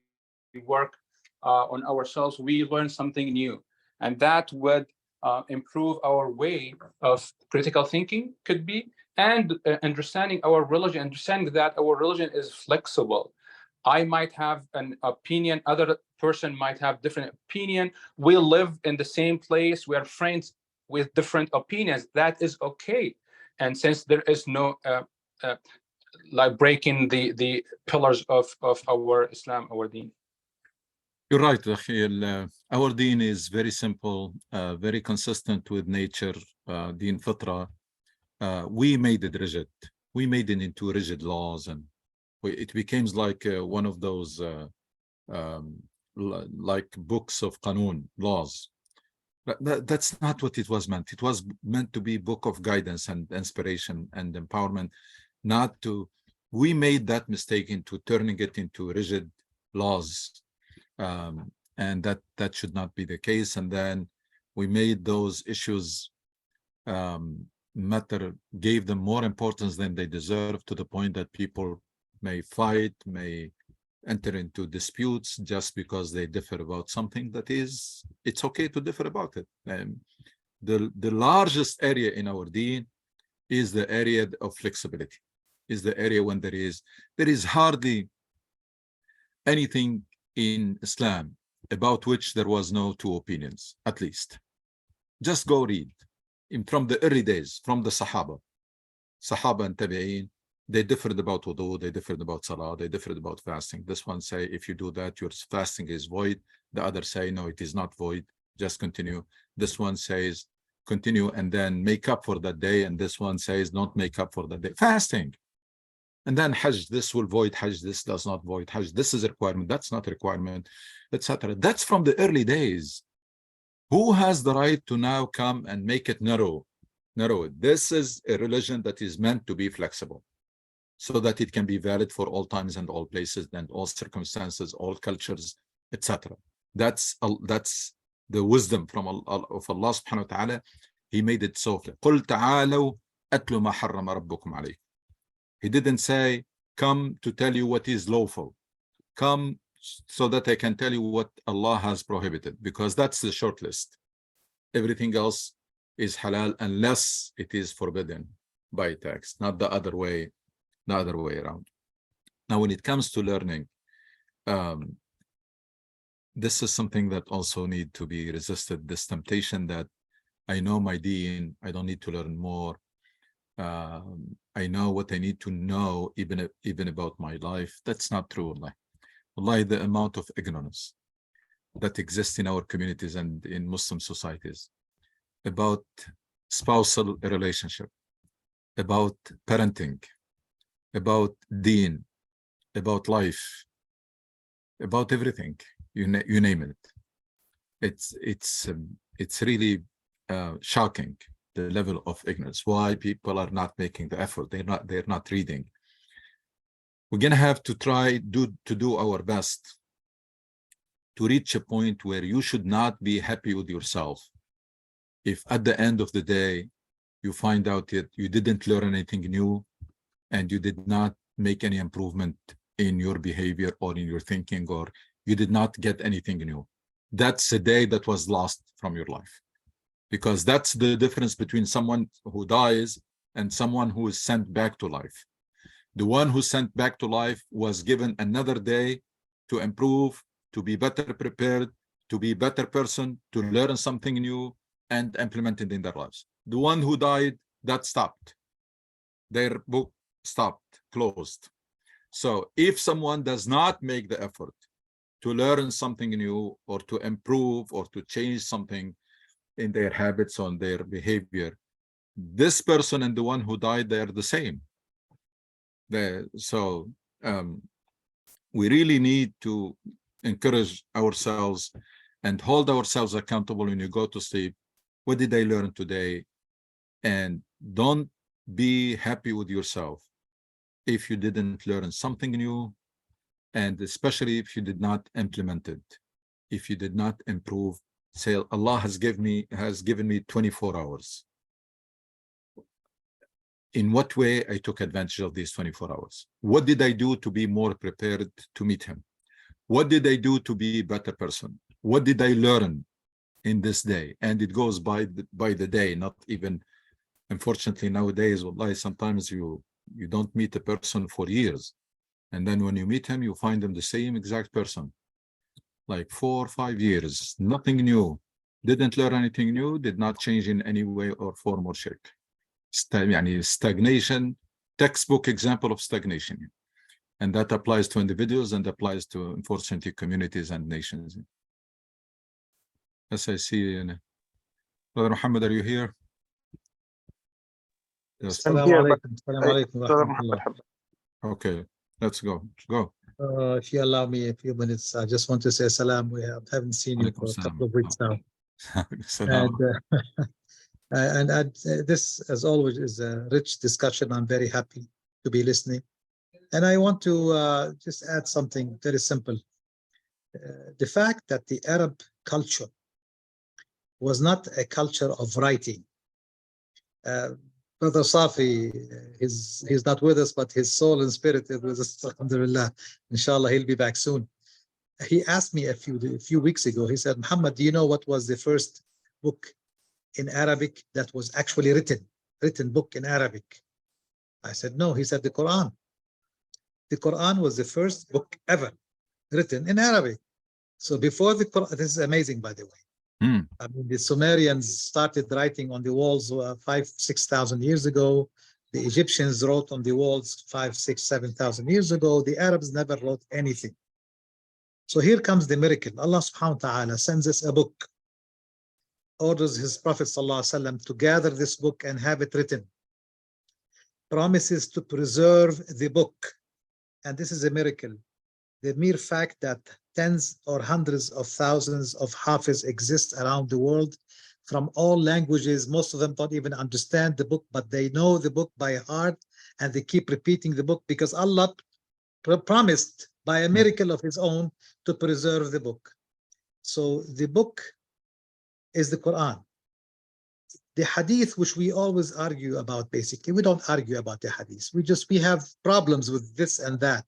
work on ourselves, we learn something new. And that would improve our way of critical thinking, could be, and understanding our religion, understanding that our religion is flexible. I might have an opinion, other person might have different opinion. We live in the same place, we are friends with different opinions. That is okay. And since there is no like breaking the pillars of our Islam, our deen. You're right, Akhil. Our deen is very simple, very consistent with nature, deen fitra. We made it rigid. We made it into rigid laws, and it becomes like one of those like books of qanun, laws. That's not what it was meant. It was meant to be a book of guidance and inspiration and empowerment, not to, we made that mistake into turning it into rigid laws. And that should not be the case. And then we made those issues gave them more importance than they deserve, to the point that people may fight, may enter into disputes just because they differ about something that is, it's okay to differ about it. The largest area in our deen is the area of flexibility, is the area when there is hardly anything in Islam about which there was no two opinions, at least. Just go read. From the early days, from the Sahaba and Tabi'een, they differed about wudu, they differed about salah, they differed about fasting. This one say, if you do that, your fasting is void. The other say, no, it is not void, just continue. This one says, continue and then make up for that day. And this one says, don't make up for that day. Fasting. And then Hajj, this will void Hajj, this does not void Hajj. This is a requirement, that's not a requirement, etc. That's from the early days. Who has the right to now come and make it narrow? This is a religion that is meant to be flexible, so that it can be valid for all times and all places and all circumstances, all cultures, etc. That's the wisdom of Allah subhanahu wa ta'ala. He made it so clear. قُلْ تَعَالَوْا أَتْلُ مَا حَرَّمَ رَبُّكُمْ عَلَيْكُمْ. He didn't say, come to tell you what is lawful. Come so that I can tell you what Allah has prohibited, because that's the short list. Everything else is halal unless it is forbidden by text, not the other way around. Now, when it comes to learning, this is something that also need to be resisted, this temptation that I know my deen, I don't need to learn more. I know what I need to know, even about my life. That's not true. Wallahi, the amount of ignorance that exists in our communities and in Muslim societies about spousal relationship, about parenting, about deen, about life, about everything, you name it. It's really shocking, the level of ignorance. Why people are not making the effort? They're not reading. We're gonna have to try to do our best to reach a point where you should not be happy with yourself if at the end of the day you find out that you didn't learn anything new and you did not make any improvement in your behavior or in your thinking, or you did not get anything new. That's a day that was lost from your life, because that's the difference between someone who dies and someone who is sent back to life. The one who sent back to life was given another day to improve, to be better prepared, to be a better person, to learn something new and implement it in their lives. The one who died, that stopped. Their book stopped, closed. So if someone does not make the effort to learn something new or to improve or to change something in their habits, on their behavior, this person and the one who died, they're the same. We really need to encourage ourselves and hold ourselves accountable when you go to sleep. What did I learn today? And don't be happy with yourself if you didn't learn something new, and especially if you did not implement it, if you did not improve. Say, Allah has given me 24 hours. In what way I took advantage of these 24 hours? What did I do to be more prepared to meet him? What did I do to be a better person? What did I learn in this day? And it goes by the day, not even, unfortunately nowadays, wallahi, sometimes you don't meet a person for years. And then when you meet him, you find him the same exact person. Like 4 or 5 years, nothing new, didn't learn anything new, did not change in any way or form or shape. Stagnation, textbook example of stagnation. And that applies to individuals and applies to, unfortunately, communities and nations. Yes, I see. Brother Muhammad, are you here? Yes. I'm here, but Okay, let's go. Go. If you allow me a few minutes, I just want to say salam. We haven't seen you for a couple of weeks now. And this, as always, is a rich discussion. I'm very happy to be listening. And I want to just add something very simple. The fact that the Arab culture was not a culture of writing. Brother Safi, he's not with us, but his soul and spirit is with us. Alhamdulillah. Inshallah, he'll be back soon. He asked me a few weeks ago, he said, Muhammad, do you know what was the first book in Arabic that was actually written book in Arabic? I said, no. He said, the Quran. The Quran was the first book ever written in Arabic. So before the Quran, this is amazing, by the way. I mean, the Sumerians started writing on the walls 5,000-6,000 years ago. The Egyptians wrote on the walls 5,000-7,000 years ago. The Arabs never wrote anything. So here comes the miracle. Allah subhanahu wa ta'ala sends us a book, orders his Prophet sallallahu alaihi wasallam to gather this book and have it written, promises to preserve the book. And this is a miracle. The mere fact that tens or hundreds of thousands of Hafiz exist around the world from all languages. Most of them don't even understand the book, but they know the book by heart, and they keep repeating the book because Allah promised by a miracle of his own to preserve the book. So the book is the Quran. The hadith, which we always argue about, basically, we don't argue about the hadith. We have problems with this and that,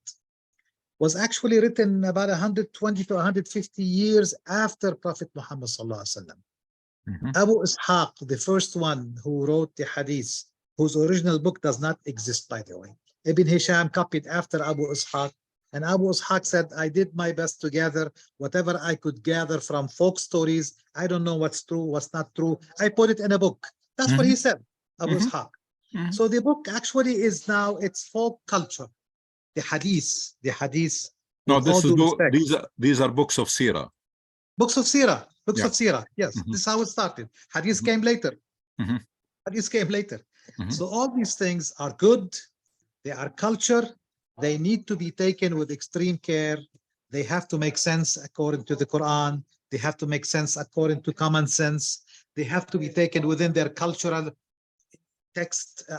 was actually written about 120 to 150 years after Prophet Muhammad sallallahu alaihi wasallam. Abu Ishaq, the first one who wrote the hadith, whose original book does not exist, by the way. Ibn Hisham copied after Abu Ishaq, and Abu Ishaq said, I did my best to gather whatever I could gather from folk stories. I don't know what's true, what's not true. I put it in a book. That's what he said, Abu Ishaq. So the book actually is now, it's folk culture. The hadith. No, these are books of Sirah. Books of Sirah. Yes, this is how it started. Hadith came later. Hadith came later. So all these things are good. They are culture. They need to be taken with extreme care. They have to make sense according to the Quran. They have to make sense according to common sense. They have to be taken within their cultural text,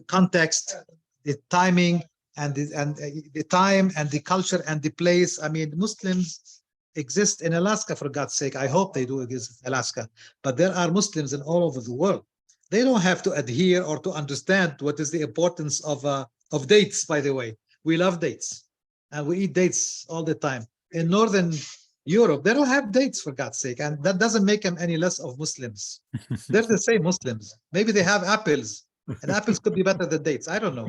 context, the timing, and the time and the culture and the place. I mean, Muslims exist in Alaska, for God's sake. I hope they do exist in Alaska, but there are Muslims in all over the world. They don't have to adhere or to understand what is the importance of dates. By the way, we love dates and we eat dates all the time. In Northern Europe, they don't have dates, for God's sake, and that doesn't make them any less of Muslims. They're the same Muslims. Maybe they have apples, and apples could be better than dates. I don't know.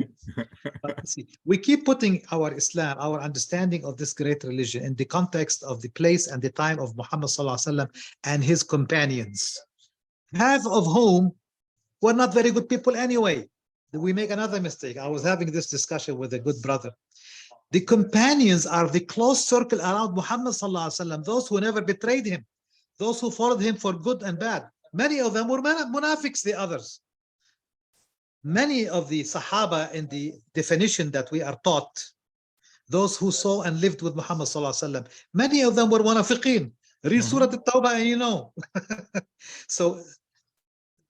But see, we keep putting our Islam, our understanding of this great religion, in the context of the place and the time of Muhammad Sallallahu Alaihi Wasallam and his companions, half of whom were not very good people anyway. We make another mistake. I was having this discussion with a good brother. The companions are the close circle around Muhammad Sallallahu Alaihi Wasallam, those who never betrayed him, those who followed him for good and bad. Many of them were munafiqs, the others. Many of the Sahaba, in the definition that we are taught, those who saw and lived with Muhammad Sallallahu Alaihi Wasallam, many of them were munafiqeen. Read Surah At-Tawbah and you know. So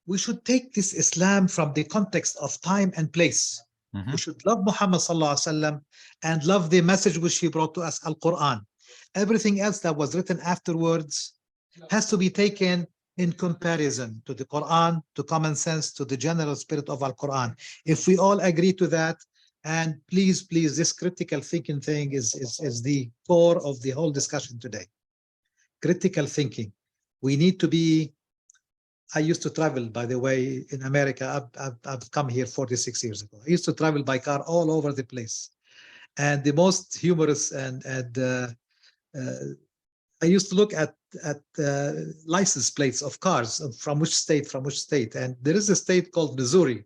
we should take this Islam from the context of time and place. We should love Muhammad Sallallahu Alaihi Wasallam and love the message which he brought to us, Al-Quran. Everything else that was written afterwards has to be taken in comparison to the Quran, to common sense, to the general spirit of Al-Quran. If we all agree to that, and please, this critical thinking thing is the core of the whole discussion today. Critical thinking. We need to be, I used to travel, by the way, in America. I've come here 46 years ago. I used to travel by car all over the place. And the most humorous I used to look at license plates of cars, from which state. And there is a state called Missouri.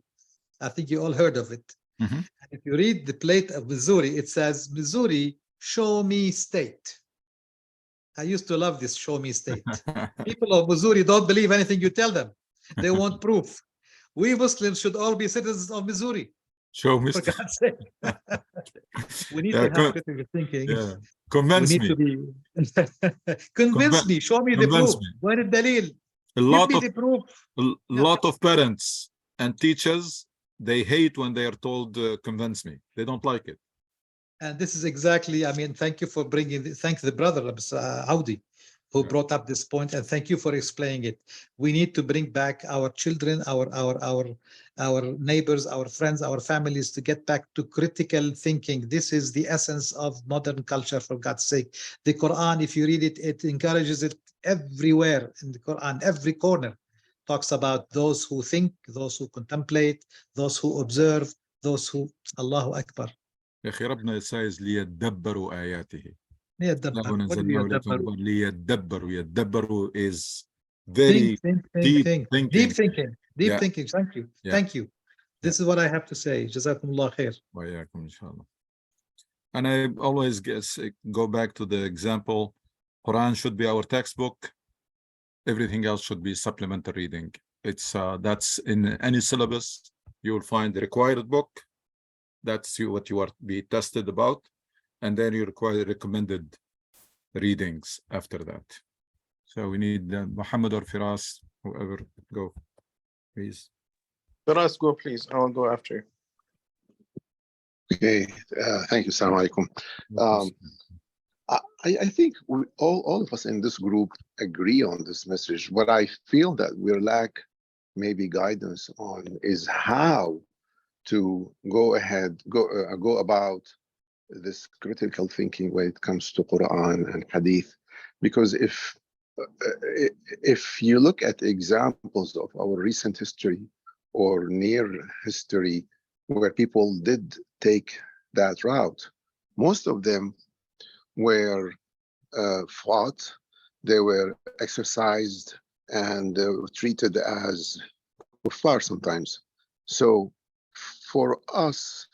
I think you all heard of it. And if you read the plate of Missouri, it says, Missouri, show me state. I used to love this show me state. People of Missouri don't believe anything you tell them. They want proof. We Muslims should all be citizens of Missouri. Show me. For God's sake. We need to have critical thinking. Yeah. Convince me. To be convince me. Show me the proof. Where is Dalil? Give me the proof. A lot of parents and teachers, they hate when they are told, convince me. They don't like it. And this is exactly, I mean, thank you for bringing, thank the brother, Audi, who brought up this point, and thank you for explaining it. We need to bring back our children, our neighbors, our friends, our families, to get back to critical thinking. This is the essence of modern culture, for God's sake. The Quran, if you read it, it encourages it everywhere in the Quran. Every corner talks about those who think, those who contemplate, those who observe, those who, Allahu Akbar. يا أخي ربنا says ليدبروا آياته. ليدبروا. ليدبروا is very deep thinking. Deep thinking. Thank you. Thank you. This is what I have to say. Jazakumullah khair. وإياكم إن شاء الله. And I always go back to the example, Quran should be our textbook. Everything else should be supplementary reading. It's that's in any syllabus. You will find the required book. That's what you are be tested about, and then you require recommended readings after that. So we need Muhammad or Firas, whoever, go, please. Firas, go please. I will go after you. Okay, thank you. Assalamu alaikum. I think we, all of us in this group agree on this message. What I feel that we lack maybe guidance on is how to go about this critical thinking when it comes to Quran and Hadith. Because if you look at examples of our recent history or near history where people did take that route, most of them were fought, they were exercised, and treated as kuffar sometimes. So for us,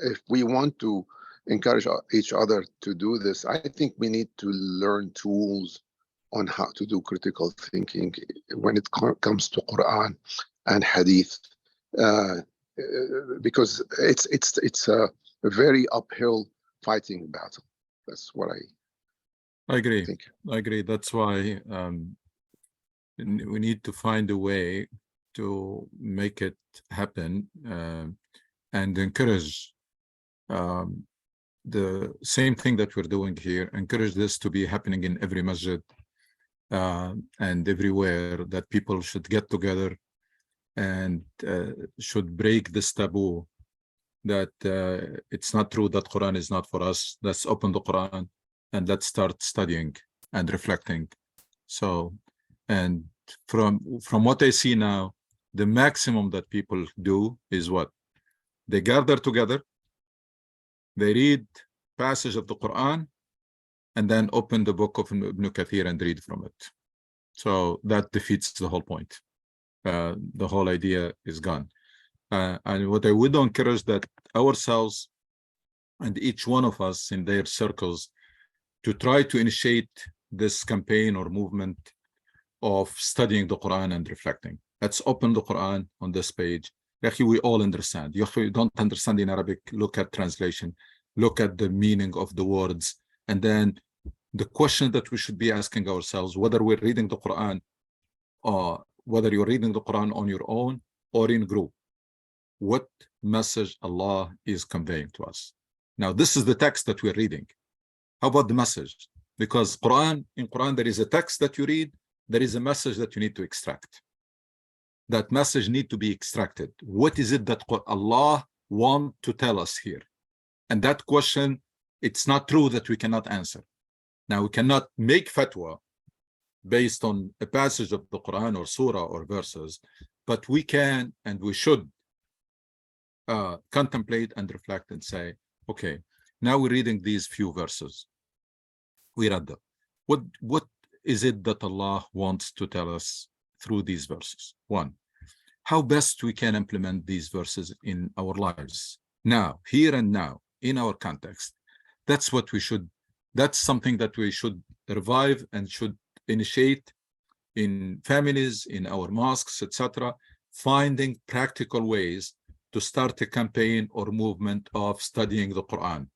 if we want to encourage each other to do this, I think we need to learn tools on how to do critical thinking when it comes to Quran and Hadith, because it's a very uphill fighting battle. That's what I agree. think. I agree. That's why we need to find a way to make it happen and encourage the same thing that we're doing here, encourage this to be happening in every masjid and everywhere, that people should get together and should break this taboo that it's not true that Quran is not for us. Let's open the Quran and let's start studying and reflecting. So, and from what I see now, the maximum that people do is what? They gather together, they read passage of the Quran, and then open the book of Ibn Kathir and read from it. So that defeats the whole point. The whole idea is gone. And what I would encourage that ourselves and each one of us in their circles to try to initiate this campaign or movement of studying the Quran and reflecting. Let's open the Quran on this page. We all understand. If you don't understand in Arabic, look at translation, look at the meaning of the words, and then the question that we should be asking ourselves, whether we're reading the Quran or whether you're reading the Quran on your own or in group, what message Allah is conveying to us. Now, this is the text that we're reading. How about the message? Because in Quran, there is a text that you read, there is a message that you need to extract. That message needs to be extracted. What is it that Allah wants to tell us here? And that question, it's not true that we cannot answer. Now, we cannot make fatwa based on a passage of the Quran or surah or verses, but we can and we should contemplate and reflect and say, okay, now we're reading these few verses. We read them. What is it that Allah wants to tell us through these verses? One, how best we can implement these verses in our lives now, here and now, in our context. That's what we should, that's something that we should revive and should initiate in families, in our mosques, etc., finding practical ways to start a campaign or movement of studying the Quran.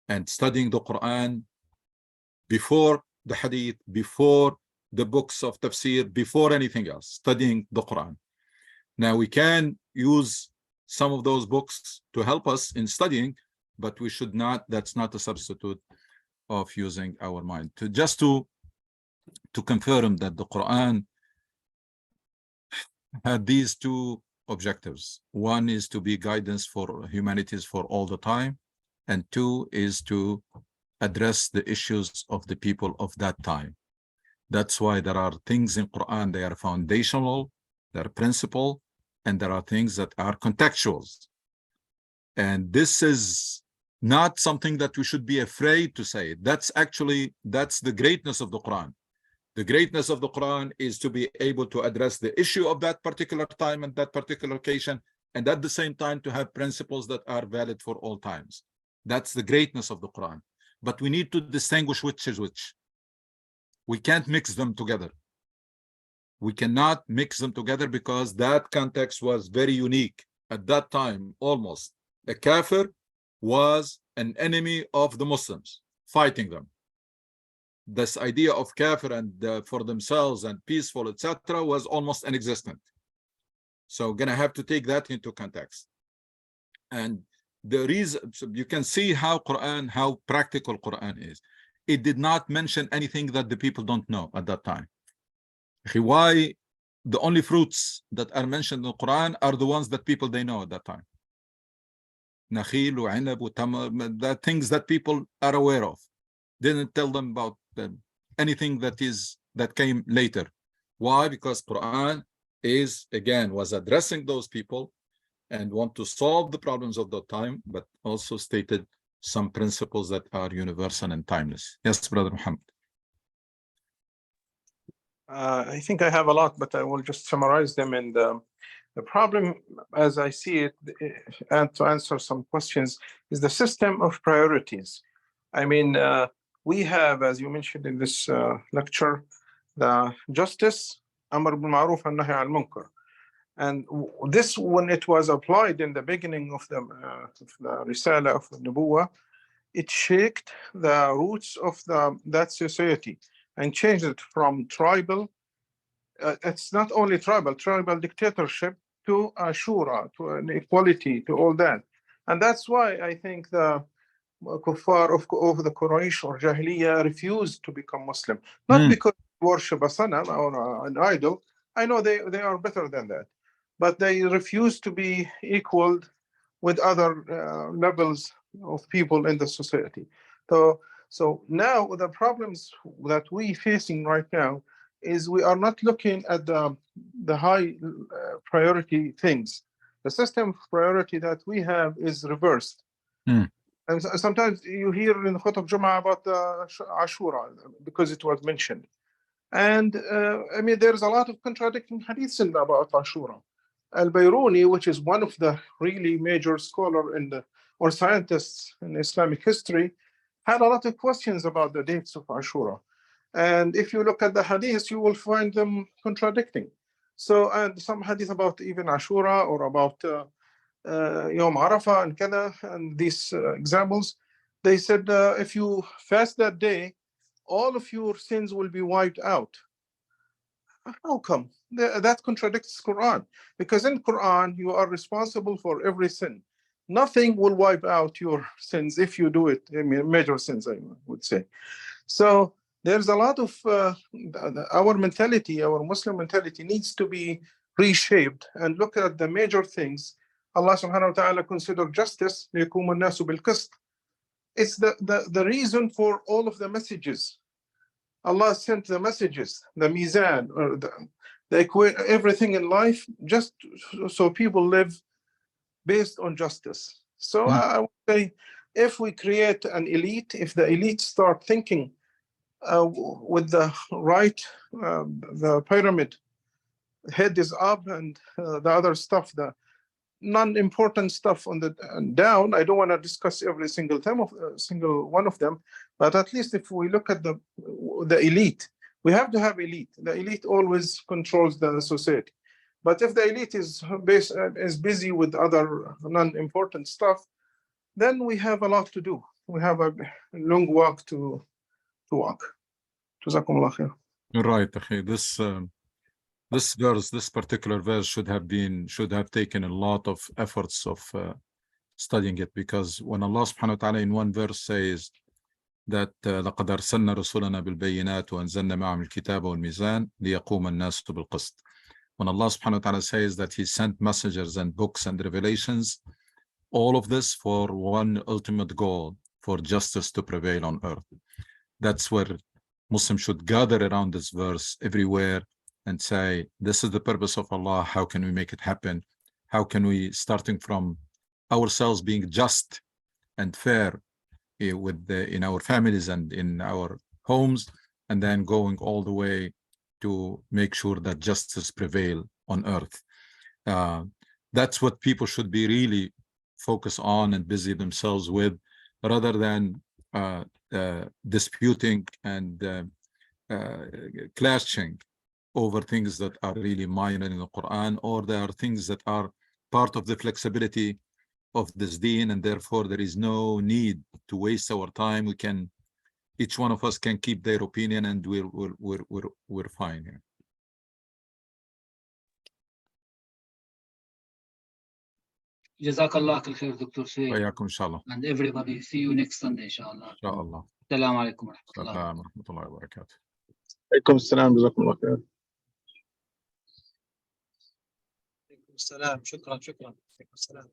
And studying the Quran before the hadith, before the books of tafsir, before anything else, studying the Quran. Now, we can use some of those books to help us in studying, but we should not, that's not a substitute of using our mind. Just to confirm that the Quran had these two objectives. One is to be guidance for humanities for all the time, and two is to address the issues of the people of that time. That's why there are things in Quran, they are foundational, they're principle, and there are things that are contextuals. And this is not something that we should be afraid to say. That's the greatness of the Quran. The greatness of the Quran is to be able to address the issue of that particular time and that particular occasion, and at the same time to have principles that are valid for all times. That's the greatness of the Quran. But we need to distinguish which is which. We can't mix them together. We cannot mix them together because that context was very unique. At that time, almost, a kafir was an enemy of the Muslims, fighting them. This idea of kafir and for themselves and peaceful, etc., was almost inexistent. So gonna have to take that into context. And the reason, so you can see how practical Quran is. It did not mention anything that the people don't know at that time. Why the only fruits that are mentioned in the Quran are the ones that people they know at that time. Nakhil, Inab, Tamar, the things that people are aware of. Didn't tell them about anything that came later. Why? Because Quran was addressing those people and want to solve the problems of the time, but also stated some principles that are universal and timeless. Yes, Brother Muhammad. I think I have a lot, but I will just summarize them. And the problem, as I see it, and to answer some questions, is the system of priorities. I mean, we have, as you mentioned in this lecture, the justice, Amr bil Ma'ruf and Nahy al Munkar. And this, when it was applied in the beginning of the Risala of the Nubuwah, it shaked the roots of that society and changed it from tribal it's not only tribal dictatorship to Ashura, to an equality, to all that. And that's why I think the kuffar of the Quraysh or Jahiliyyah refused to become Muslim. Not because they worship a sanam or an idol. I know they are better than that. But they refused to be equaled with other levels of people in the society. So now the problems that we facing right now is we are not looking at the high priority things. The system of priority that we have is reversed. And sometimes you hear in Khutb Jum'ah about Ashura because it was mentioned. And I mean, there's a lot of contradicting hadiths about Ashura. Al-Bayruni, which is one of the really major scholar or scientists in Islamic history, had a lot of questions about the dates of Ashura. And if you look at the hadiths, you will find them contradicting. So, and some hadith about even Ashura or about Yom Arafah and Kada, and these examples, they said if you fast that day, all of your sins will be wiped out. How come? That contradicts Quran, because in Quran you are responsible for every sin. Nothing will wipe out your sins if you do it. I mean, major sins, I would say. So there's a lot of our mentality, our Muslim mentality needs to be reshaped and look at the major things. Allah subhanahu wa ta'ala considered justice. It's the reason for all of the messages. Allah sent the messages, the mizan, or everything in life, just so people live based on justice. So I would say, if we create an elite, if the elite start thinking with the right, the pyramid head is up and the other stuff, the non-important stuff on the down. I don't want to discuss every single one of them, but at least if we look at the elite, we have to have elite. The elite always controls the society. But if the elite is busy with other non-important stuff, then we have a lot to do. We have a long walk to walk. Jazakumullah khair. You're right, akhi. This verse, this particular verse should have taken a lot of efforts of studying it, because when Allah subhanahu wa ta'ala in one verse says that لَقَدْ أَرْسَلْنَا رُسُلَنَا بِالْبَيِّنَاتِ وَأَنزَلْنَا مَعَهُمُ الْكِتَابَ وَالْمِيزَانَ لِيَقُومَ النَّاسُ بِالْقِسْطِ. When Allah subhanahu wa ta'ala says that He sent messengers and books and revelations, all of this for one ultimate goal, for justice to prevail on earth. That's where Muslims should gather around this verse everywhere and say, this is the purpose of Allah. How can we make it happen? How can we, starting from ourselves being just and fair in our families and in our homes, and then going all the way to make sure that justice prevail on earth. That's what people should be really focused on and busy themselves with, rather than disputing and clashing over things that are really minor in the Quran, or there are things that are part of the flexibility of this deen, and therefore there is no need to waste our time. Each one of us can keep their opinion, and we're fine here. Jazakallah khair, Dr. Sayyid. وإياكم إن شاء الله. And everybody, see you next Sunday, inshallah. إن شاء الله. Assalamu alaikum wa rahmatullah. السلام ورحمة الله وبركاته. عليكم السلام. جزاكم الله خير. عليكم السلام. شكرا. عليكم السلام.